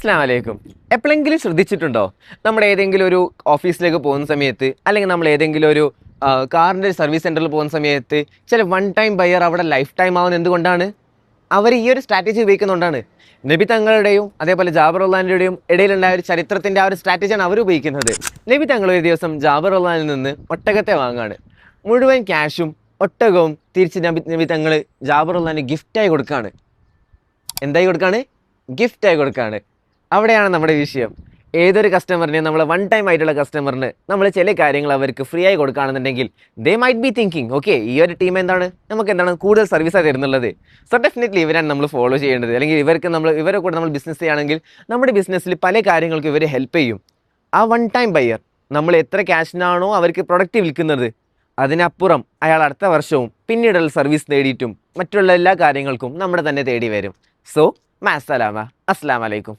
അസ്സലാമു അലൈക്കും. എപ്പോഴെങ്കിലും ശ്രദ്ധിച്ചിട്ടുണ്ടോ, നമ്മുടെ ഏതെങ്കിലും ഒരു ഓഫീസിലേക്ക് പോകുന്ന സമയത്ത്, അല്ലെങ്കിൽ നമ്മൾ ഏതെങ്കിലും ഒരു കാറിൻ്റെ സർവീസ് സെൻറ്ററിൽ പോകുന്ന സമയത്ത് ചില വൺ ടൈം ബയർ അവിടെ ലൈഫ് ടൈം ആവുന്നത് എന്തുകൊണ്ടാണ്? അവർ ഈ ഒരു സ്ട്രാറ്റജി ഉപയോഗിക്കുന്നതുകൊണ്ടാണ്. നബി തങ്ങളുടെയും അതേപോലെ ജാബർ റളിയല്ലാഹുവിൻ്റെയും ഇടയിലുണ്ടായ ഒരു ചരിത്രത്തിൻ്റെ ആ ഒരു സ്ട്രാറ്റജിയാണ് അവർ ഉപയോഗിക്കുന്നത്. നബി തങ്ങൾ ഒരു ദിവസം ജാബർ റളിയല്ലാഹുവിൽ നിന്ന് ഒട്ടകത്തെ വാങ്ങാണ്. മുഴുവൻ ക്യാഷും ഒട്ടകവും തിരിച്ച് നബി തങ്ങൾ ജാബർ റളിയല്ലാഹുവിന് ഗിഫ്റ്റായി കൊടുക്കുകയാണ്. എന്തായി കൊടുക്കുകയാണ്? ഗിഫ്റ്റായി കൊടുക്കുകയാണ്. അവിടെയാണ് നമ്മുടെ വിഷയം. ഏതൊരു കസ്റ്റമറിനെ നമ്മൾ വൺ ടൈം ആയിട്ടുള്ള കസ്റ്റമറിന് നമ്മൾ ചില കാര്യങ്ങൾ അവർക്ക് ഫ്രീ ആയി കൊടുക്കുകയാണെന്നുണ്ടെങ്കിൽ they might be thinking, okay, ഈ ഒരു ടീം നമുക്ക് കൂടുതൽ സർവീസാണ് തരുന്നുള്ളത്. സോ ഡെഫിനറ്റ്ലി ഇവരാണ് നമ്മൾ ഫോളോ ചെയ്യേണ്ടത്. അല്ലെങ്കിൽ ഇവരെ കൂടെ നമ്മൾ ബിസിനസ് ചെയ്യുകയാണെങ്കിൽ നമ്മുടെ ബിസിനസ്സിൽ പല കാര്യങ്ങൾക്കും ഇവർ ഹെൽപ്പ് ചെയ്യും. ആ വൺ ടൈം ബയ്യർ നമ്മൾ എത്ര ക്യാഷിനാണോ അവർക്ക് പ്രൊഡക്റ്റ് വിൽക്കുന്നത്, അതിനപ്പുറം അയാൾ അടുത്ത വർഷവും പിന്നീടുള്ള സർവീസ് നേടിയിട്ടും മറ്റുള്ള എല്ലാ കാര്യങ്ങൾക്കും നമ്മുടെ തന്നെ തേടി വരും. സോ മാസ്സലാമ, അസ്സലാമു അലൈക്കും.